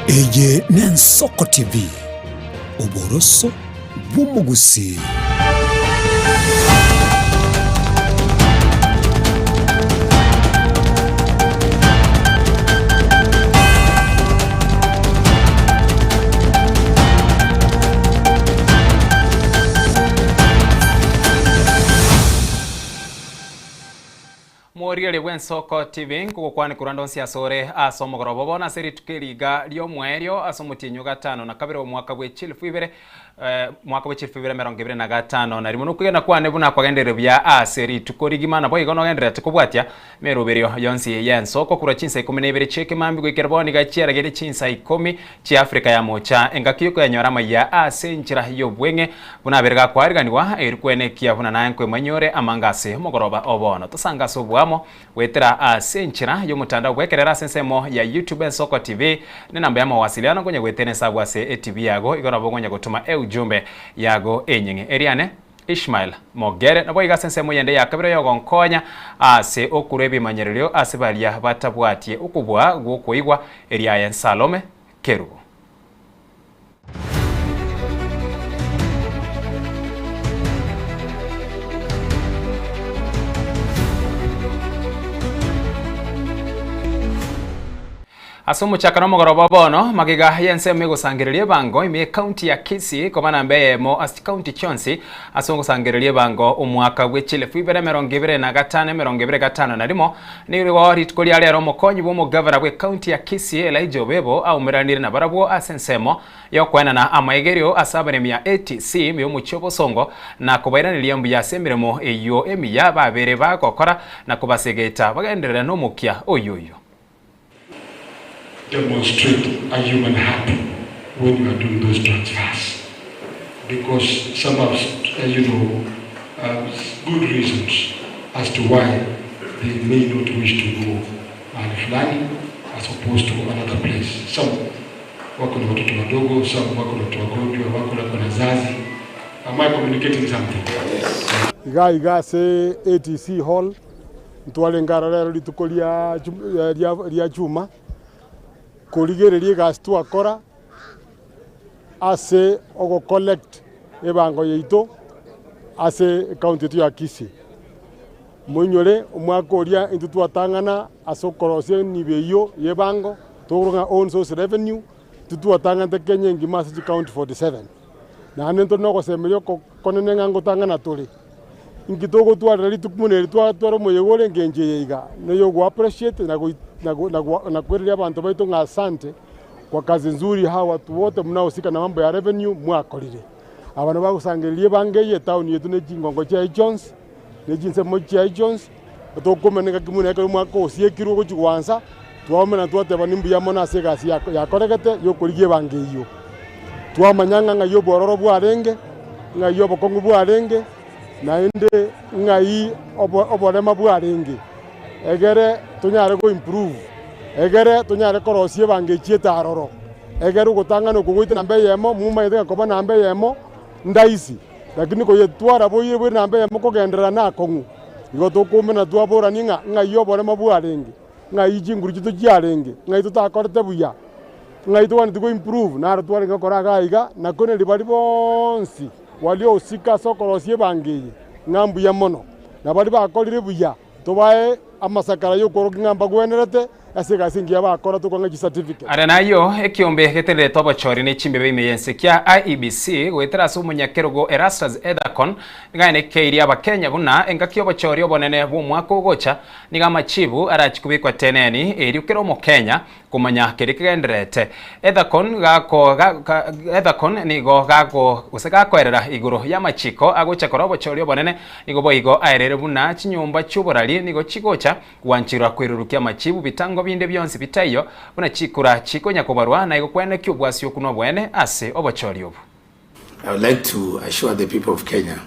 Eye n'Ensoko TV oboroso bw'umugusi. Moriere bw'Ensoko TV nkugukwane kuranda onsi asore asomogoro bona seri tukiriga lyo mwerio asomutinyo gatano na kabiri omwaka bw'echilfu ibere mwaka bw'echilfu ibere 2025 na rimwe kugenda kwane buna kwagendere bya aseri tukorigimana boy gono gendere tukubwatya meroberio yonsi y'Ensoko kura chinsa 12 cheke mambi gwekerboni gachiera gede chinsa 10 chi Afrika ya mocha engakiyoko yanyorama ya asenchira yo bwenge buna berga kwariganirwa erikwene kia buna nankwe manyore amangase mogoroba obono tosanga sobwamo wetera asenchira yo mutandao bwekerera sensemo ya YouTube Ensoko TV ni namba ya mawasiliano kwenye gwetene sabwase TV yago igona bogonya gutuma ujumbe yago enyenge Eriane Ishmael Mogere nabo igasensemo yende yakabiro yo gonkonya ase okurebi manyererio asebalia batabwatie ukubwa gwokoigwa Eriayen Salome Kerugo. Asumu chakano mogoroba bono magiga yense mego sangerelie bango ime county ya Kisii komana mbeye mo asti county chonsi asungu sangerelie bango umwaka wechile fuibere merongibere na gatane merongibere gatano na limo ni wari tukoli ale romo konyi bomo governor we county ya Kisii Elijah Obebo au miranire na barabo asensemo yo kwena na amaigerio asabane mia ATC miyo muchobo songo na kubairani liyambu ya semiremo eyo emiya babere bakokora na kubasegeta bagendere no mukia oyoyo. Demonstrate a human heart when you are doing those transfers, because some have, good reasons as to why they may not wish to go mahali as opposed to another place. Some wako na watoto wadogo, some wako na watu wagonjwa, wako na wazazi. Am I communicating something? Iga se ATC hall ntwale ngarara litukolia ya chuma kurigererie gastu akora ase ogo collect ebango yeito ase county ya Kisii munyore umwako ria intu twatangana asokorosie nibeyo yebango toruga own source revenue tutwatangana Kenya ngima ase county 47 na nento no gosemerio konene ngango tangana tuli ingitogo twarari tukumuneri twaro moyegore ngenje yiga no yo appreciate na kweli abantu baitu nga asante kwa kazi nzuri hawa watu wote mnaohusika na mambo ya revenue mwakorire abantu bagusangerie bangeye town yetu ne jingongo cha Jones ne jinse mochi Jones tokumeneka kimune ka mwako osiekirwo gukwanza twamena twateba nimbu ya mona segasi yakoregete yo kurigie bangeyo twamanyanga nga yo bororo bwarenge nga yo bokongu bwarenge na inde ngai oborema bwarenge egere tunyare go improve egere tunyare korosie bange chieta aroro egere gutangana kugwita nambe yemo muma yeteka koba nambe yemo ndaisi lakini ko yetwara boye bwe nambe yemo kogendera na kongu igo tukumena twabora ninga ngai oborema bwarenge ngai jinguru chitu chiarenge ngai tutakorete buya ngai twani tugo improve na twari ngakora gaiga na kone libari bonsi walio usika sokorosie bange ngambu ya mono na bali bakorire buya tobae amasakara yo koroki ngamba gwenerete asega singia bakora tukonga certificate arena yo ekiombe getende tobo chori ne chimbe be meyense kya IEBC gwetera so munyakerogo Erastus Ethacon ngane keiri abakenya buna engakyo bochori obonene bu mwaka ugocha niga machibu arachikubikwa teneni eri ukero mo Kenya kumanya kerekenderete Ethacon Ethacon nigo gago usega kwerera iguru ya machiko agocha korobo chori obonene nigo boigo aerere buna chinyumba chuborali nigo chigocha wanchirwa kwerurukia machibu bitango binde byonsi bitayo buna chikura chikonya kobarwa na igokwene kyobwasyo kuno bwene ase obochori obu. I would like to assure the people of Kenya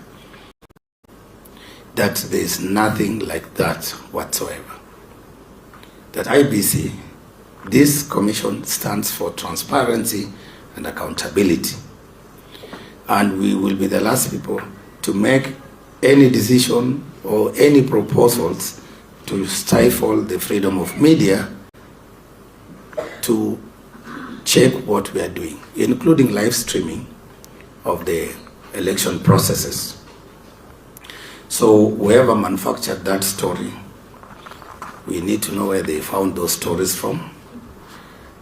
that there is nothing like that whatsoever. That IEBC, this commission stands for transparency and accountability. And we will be the last people to make any decision or any proposals to stifle the freedom of media to check what we are doing, including live streaming of the election processes. So whoever manufactured that story, we need to know where they found those stories from.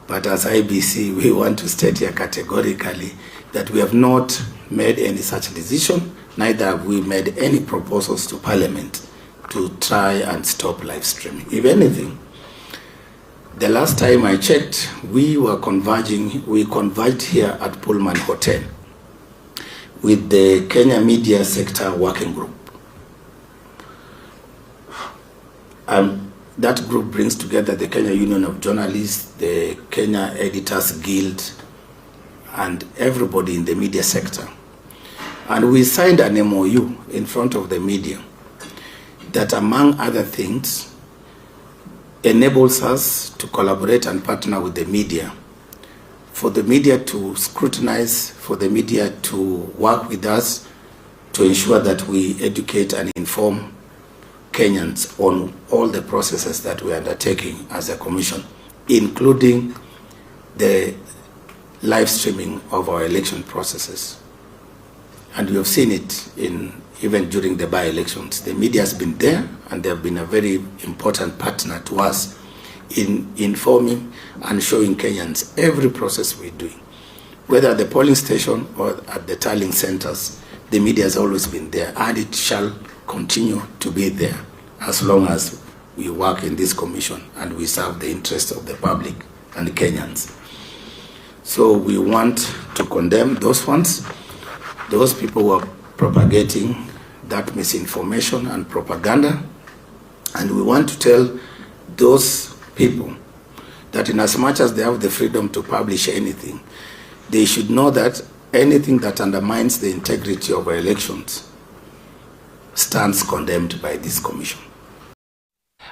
But as IBC, we want to state here categorically that we have not made any such decision, neither have we made any proposals to Parliament to try and stop live streaming. If anything, the last time I checked, we converged here at Pullman Hotel with the Kenya Media Sector Working Group. That group brings together the Kenya Union of Journalists, the Kenya Editors Guild, and everybody in the media sector. And we signed an MOU in front of the media that, among other things, enables us to collaborate and partner with the media, for the media to scrutinize, for the media to work with us to ensure that we educate and inform Kenyans on all the processes that we are undertaking as a commission, including the live streaming of our election processes. And you have seen it even during the by-elections. The media has been there, and they have been a very important partner to us in informing and showing Kenyans every process we're doing. Whether at the polling station or at the tallying centers, the media has always been there, and it shall continue to be there as long as we work in this commission and we serve the interests of the public and the Kenyans. So we want to condemn those ones, those people who are propagating that misinformation and propaganda, and we want to tell those people that in as much as they have the freedom to publish anything, they should know that anything that undermines the integrity of our elections stands condemned by this commission.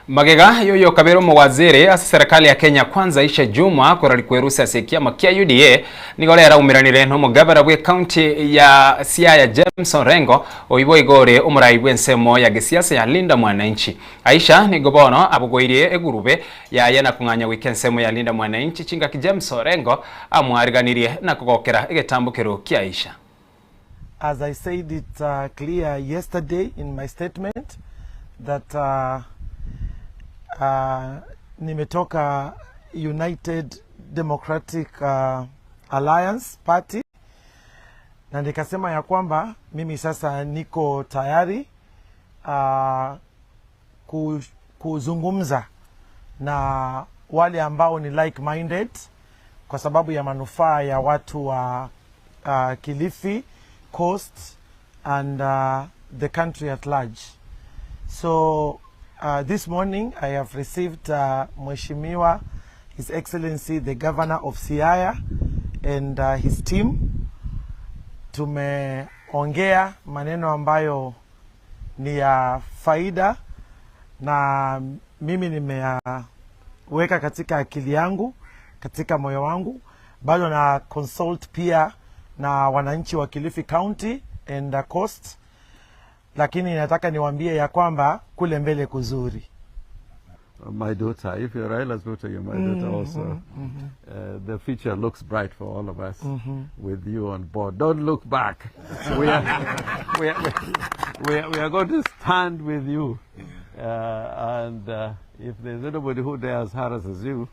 Magega yoyo kabero mwaziri asa serikali ya Kenya Kwanza Aisha Juma kurali kwerusi asikia makia UDA nigolera umiranire no mugabara bwe county ya Siaya James Orengo oibo igore umuraibwe nsemo ya gisiasa ya Linda Mwananchi. Aisha nigobono abugoirie egurube ya yana kunganya wikensemo ya Linda Mwananchi chinga ki James Orengo amwariganirie na kugokera egetambukero ki Aisha. As I said it clear yesterday in my statement that nimetoka United Democratic Alliance Party na nikasema ya kwamba mimi sasa niko tayari kuzungumza na wale ambao ni like-minded kwa sababu ya manufaa ya watu wa Kilifi, Coast and the country at large. So this morning I have received Mheshimiwa, His Excellency the Governor of Siaya and his team. Tumeongea maneno ambayo ni ya faida na mimi nimeweka katika akili yangu, katika moyo wangu. Bado na consult pia na wananchi wa Kilifi County and Coast. Lakini nataka niwaambie ya kwamba kule mbele kuzuri. My daughter, if you're Raila's daughter, you're my daughter also. The future looks bright for all of us with you on board. Don't look back. We are going to stand with you. And if there's anybody who dares harasses you,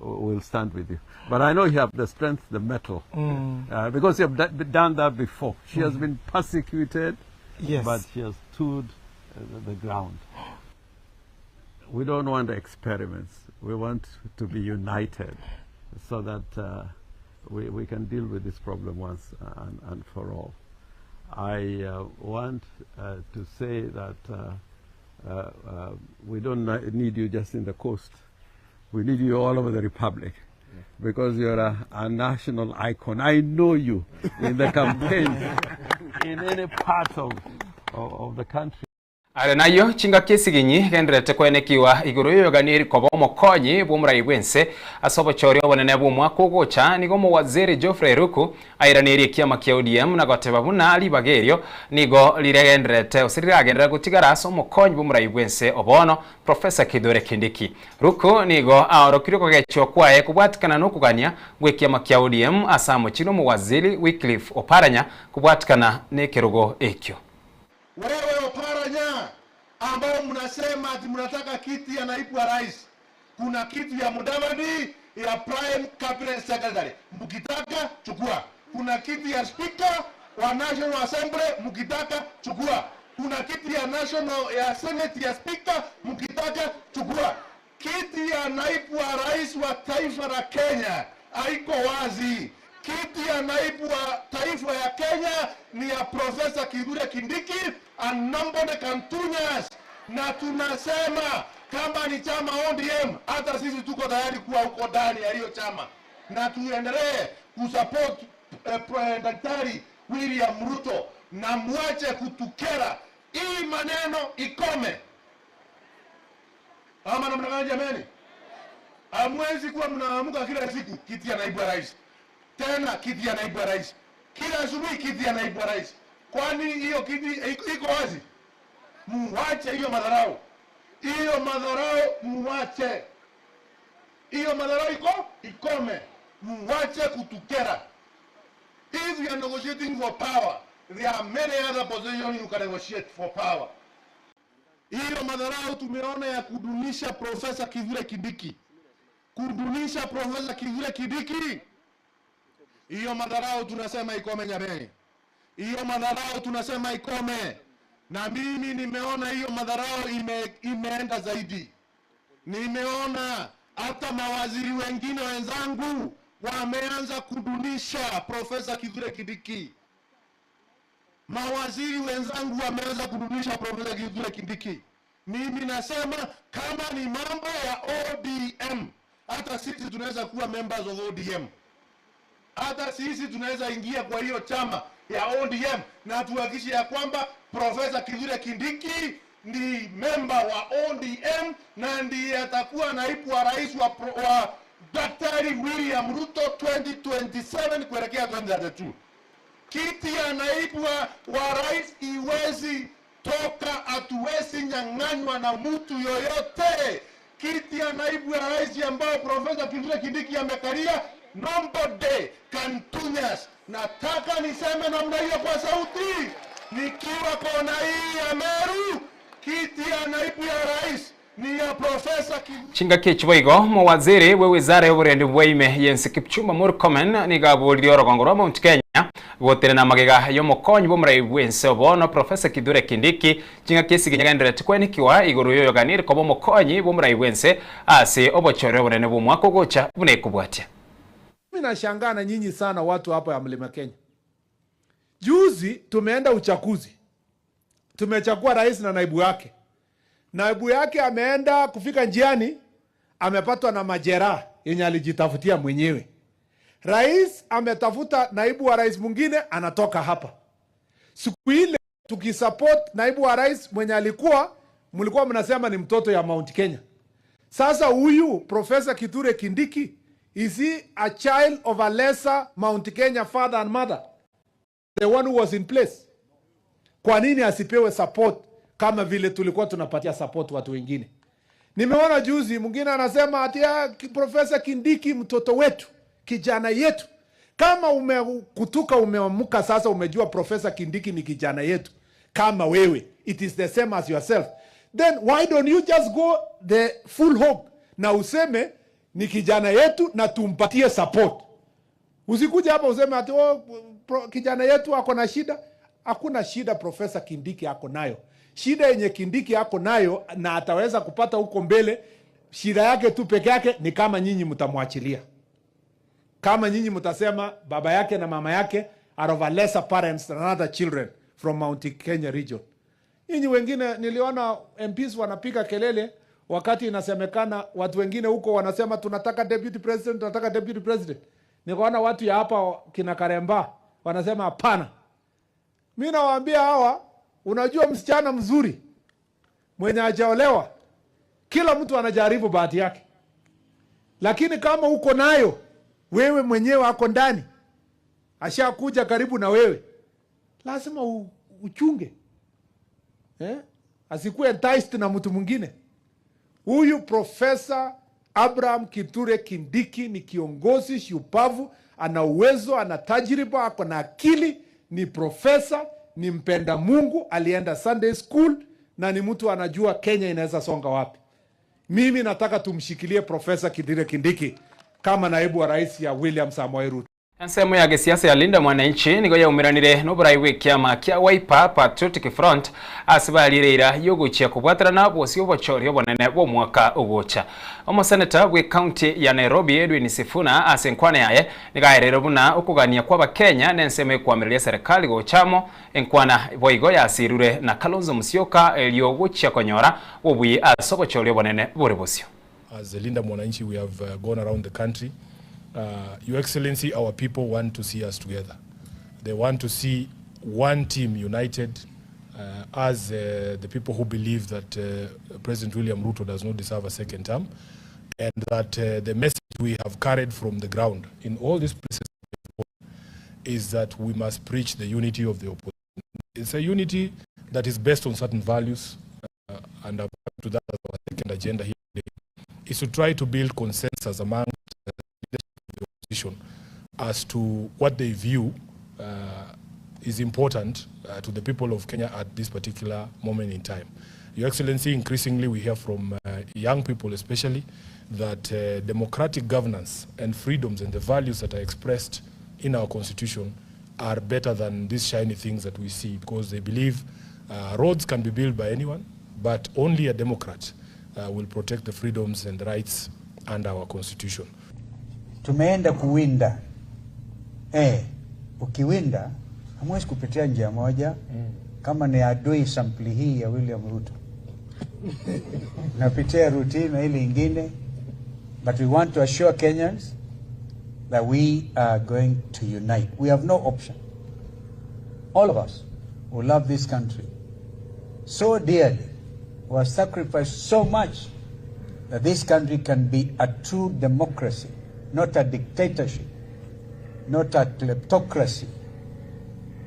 we'll stand with you. But I know you have the strength, the mettle, because you have done that before. She has been persecuted. Yes. But she has stood the ground. We don't want experiments. We want to be united so that we can deal with this problem once and for all. I want to say that we don't need you just in the coast. We need you all over the Republic. Because you're a national icon. I know you in the campaign in any part of the country. Are nayo chinga kesiginyi gendrete kwenekiwa iguru yoganiri kobo mokonyi bumrai bwense asobo chori obonene bumwa kogocha nigo mu waziri Geoffrey Ruku airaniri kiama kia ODM na goteba buna ali bagerio nigo liregendrete osirira gendera gutigara aso mokonyi bumrai bwense obono Professor Kithure Kindiki. Ruku nigo aorokiri kogecho kwae kubwatikana nokugania gwe kiama kia ODM asamo chino mu waziri Wycliffe Oparanya kubwatikana nekerugo ekyo. Wewe Oparanya ambao mnasema ati mnataka kiti ya naibu wa rais, kuna kiti ya Mudavadi ya Prime Cabinet Secretary, mkitaka chukua. Kuna kiti ya Speaker wa National Assembly, mkitaka chukua. Kuna kiti ya Senate ya Speaker, mkitaka chukua. Kiti ya naibu wa rais wa taifa la Kenya haiko wazi. Kiti ya naibu wa taifa ya Kenya ni ya Professor Kithure Kindiki and nobody can touch us. Na tunasema kama ni chama ODM, hata sisi tuko tayari kuwa huko ndani ya hiyo chama, na tuendelee kusupport Daktari William Ruto, na mwache kutukera. Hii maneno ikome. Ama namna gani jameni? Hamwezi kuwa mnaamuka kila siku kiti ya naibu wa rais, tena kiti ya naibu wa rais, kila asubuhi kiti ya naibu wa rais. Kwani hiyo kiti iko wazi? Muache hiyo madharau. Hiyo madharau muache. Hiyo madharau ikome. Muache kutukera. If you are negotiating for power, there are many other positions you can negotiate for power. Hiyo madharau tumeona ya kudunisha Professor Kithure Kindiki. Kudunisha Professor Kithure Kindiki. Hiyo madharau tunasema ikome nyabeni. Hiyo madharau tunasema ikome. Na mimi nimeona hiyo madharau imeenda zaidi. Nimeona hata mawaziri wengine wenzangu wameanza kudunisha Professor Kithure Kindiki. Mawaziri wenzangu wameanza kudunisha Professor Kithure Kindiki. Mimi nasema kama ni mambo ya ODM, hata sisi tunaweza kuwa members of ODM. Hata sisi tunaweza ingia kwa hiyo chama ya ODM na tuhakikishe ya kwamba Professor Kithure Kindiki ni member wa ODM na ndiye atakuwa naibu wa rais wa Daktari William Ruto 2027 kuelekea 2032. Kiti ya naibu wa rais iwezi toka, hatuwezi nyang'anywa na mtu yoyote. Kiti ya naibu wa rais ambao Professor Kithure Kindiki amekalia, nobody can touch us. Nataka niseme namna hiyo kwa sauti, nikiwa kona hii ya Meru, kiti ya naibu ya rais ni ya Professor Chinga kichwaigo mawaziri we wizara y'uburendi bw'ime Yense Kipchumba Murkomen ni gabuliri orogongoro Mount Kenya gotere na magega yo mokonyi bumrai bwense obono Professor Kithure Kindiki chinga kisiginyagandira tikwenikiwa iguru yo yoganiri kobo mokonyi bumrai bwense ase obochore obonene bumwa kogocha bunekubwatia. Mimi nashangaa na nyinyi sana watu hapa ya Mlima Kenya. Juzi tumeenda uchaguzi. Tumechagua rais na naibu yake. Naibu yake ameenda kufika njiani, amepatwa na majeraha yenye alijitafutia mwenyewe. Rais ametafuta naibu wa rais mwingine, anatoka hapa. Siku ile tukisupport naibu wa rais mwenye mlikuwa mnasema ni mtoto ya Mount Kenya. Sasa huyu Professor Kithure Kindiki, is he a child of a lesser Mount Kenya father and mother? The one who was in place. Kwa nini asipewe support kama vile tulikuwa tunapatia support watu wengine? Nimeona juzi mwingine anasema ati Professor Kindiki mtoto wetu, kijana yetu. Kama umekutuka umeamuka sasa umejua Professor Kindiki ni kijana yetu kama wewe, it is the same as yourself. Then why don't you just go the full hog na useme ni kijana yetu na tumpatie support. Usikuja hapa useme ati kijana yetu ako na shida. Hakuna shida Professor Kindiki ako nayo. Shida yenye Kindiki ako nayo na ataweza kupata huko mbele, shida yake tu peke yake ni kama nyinyi mtamwachilia. Kama nyinyi mtasema baba yake na mama yake are of a lesser parents than other children from Mount Kenya region. Nyinyi wengine niliona MPs wanapiga kelele wakati inasemekana watu wengine huko wanasema tunataka deputy president, tunataka deputy president. Nikaona watu ya hapa kina Karemba wanasema hapana. Mimi nawaambia hawa, unajua msichana mzuri mwenye hajaolewa, kila mtu anajaribu bahati yake. Lakini kama uko nayo, wewe mwenyewe ako ndani, ashakuja karibu na wewe, lazima uchunge. Asikuwe enticed na mtu mwingine. Huyu Profesa Abraham Kithure Kindiki ni kiongozi shupavu, ana uwezo, ana tajriba, ako na akili, ni profesa, ni mpenda Mungu, alienda Sunday school na ni mtu anajua Kenya inaweza songa wapi. Mimi nataka tumshikilie Profesa Kithure Kindiki kama naibu wa rais ya William Samoei Ruto. Nsemo ya gisiasa ya Linda Mwananchi nigo ya umiranire n'uburai w'ikiama kya Wiper Patriotic Front asibalirira yoguchia kubwatarana bose obochori obonene bo mwaka ogocha. Omuseneta we county ya Nairobi Edwin Sifuna asenkwane yaye nigaherero buna okugania kwa Bakenya n'ensemo kwamiriria serikali gochamo enkwana boigo ya asirure na Kalonzo Musyoka elio gochia konyora obuyi asobochori obonene bore bosio. As Linda Mwananchi, we have gone around the country. Your Excellency, our people want to see us together. They want to see one team united as the people who believe that President William Ruto does not deserve a second term, and that the message we have carried from the ground in all these places is that we must preach the unity of the opposition. It's a unity that is based on certain values, and according to that, our second agenda here today is to try to build consensus among as to what they view is important to the people of Kenya at this particular moment in time. Your Excellency, increasingly we hear from young people especially that democratic governance and freedoms and the values that are expressed in our constitution are better than these shiny things that we see, because they believe roads can be built by anyone, but only a democrat will protect the freedoms and rights under our constitution. Tumeenda kuwinda. Ukiwinda hamwezi kupitia njia moja kama ni adui sampli hii ya William Ruto. Napitia routine ile ingine, but we want to assure Kenyans that we are going to unite. We have no option. All of us who love this country so dearly, who have sacrificed so much that this country can be a true democracy, not a dictatorship, not a kleptocracy,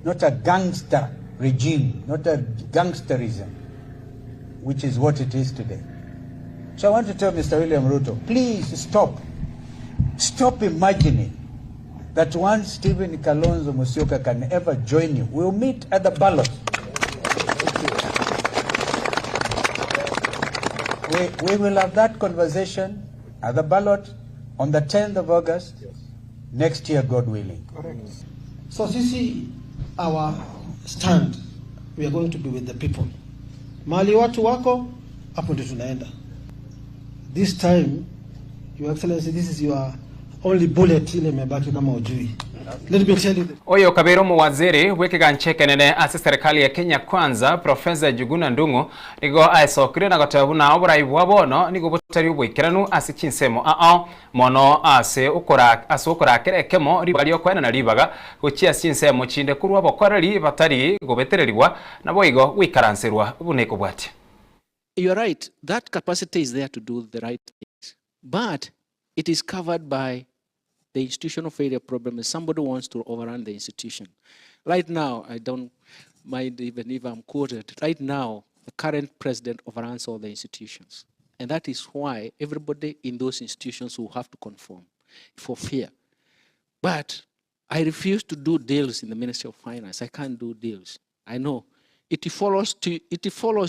not a gangster regime, not a gangsterism, which is what it is today. So I want to tell Mr. William Ruto, please stop. Stop imagining that one Stephen Kalonzo Musyoka can ever join you. We'll meet at the ballot. We will have that conversation at the ballot on the 10th of August, next year, God willing. Correct. So sisi, our stand, we are going to be with the people. Mali watu wako, hapo ndio tunaenda. This time, Your Excellency, this is your only bullet ile imebaki kama ujui. Let me tell you this. Oyo kabero mu waziri wekigancheke nene ase serikali ya Kenya Kwanza Profesa Njuguna Ndung'u nigo aisokire na gotabuna oburai bwabono nigo butari ubwikiranu ase chinsemo mono ase ukora kerekemo ribali okwena na ribaga gochia chinsemo chinde kurwa bokoreri batari gobetereriwa nabo igo wikaranserwa buneko bwati. You're right, that capacity is there to do the right things, but it is covered by the institutional failure problem. Is somebody wants to overrun the institution. Right now, I don't mind even if I'm quoted, right now, the current president overruns all the institutions. And that is why everybody in those institutions will have to conform for fear. But I refuse to do deals in the Ministry of Finance. I can't do deals. I know. It follows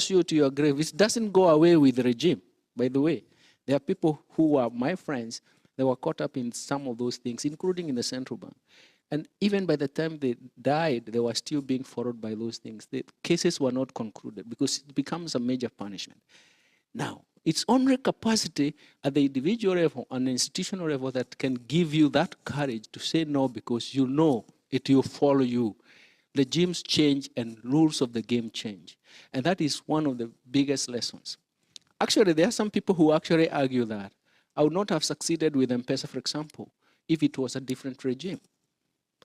you to your grave. It doesn't go away with the regime, by the way. There are people who are my friends. They were caught up in some of those things, including in the central bank. And even by the time they died, they were still being followed by those things. The cases were not concluded because it becomes a major punishment. Now, it's only capacity at the individual level and the institutional level that can give you that courage to say no, because you know it will follow you. Regimes change and rules of the game change. And that is one of the biggest lessons. Actually, there are some people who actually argue that I would not have succeeded with M-Pesa, for example, if it was a different regime.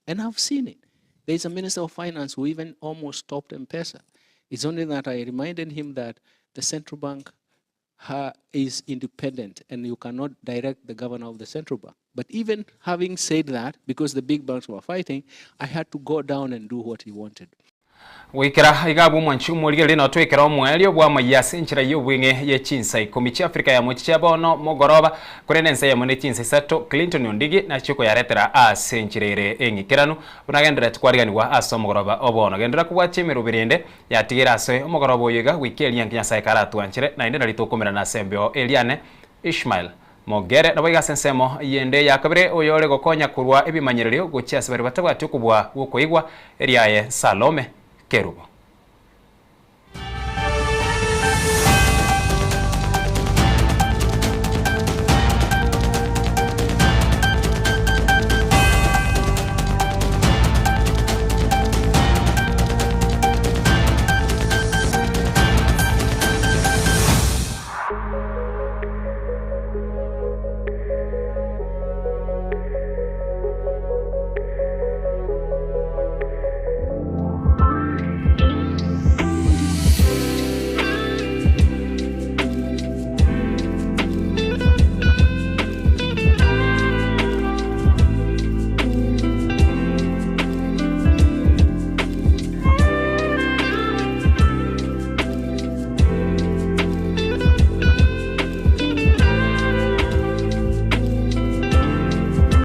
And I've seen it. There is a Minister of Finance who even almost stopped M-Pesa. It's only that I reminded him that the central bank is independent and you cannot direct the governor of the central bank. But even having said that, because the big banks were fighting, I had to go down and do what he wanted. Wikira igabu mwanchu muligeli no twikira omwelio bwa mayasi nchira y'obwinge y'echinsa 10 cia Afrika ya mwichia bono mogoroba kurenense ya mone chinsa 3 Clinton Ondigi na chiko yaretera ase nchirere engikiranu unagendera twariganirwa aso mogoroba obono gendera kubwachimira ubirinde yatigira ase omogoroba oyiga wikeli yankinya sai karatu anchire na inde ritukumira na sembio Eliane Ishmael Mogere na boiga sensemo yende yakabire oyore gokonya kurwa ebimanyirerio gochia sebari batabwati kubwa gukoigwa eriaye Salome Kerubo.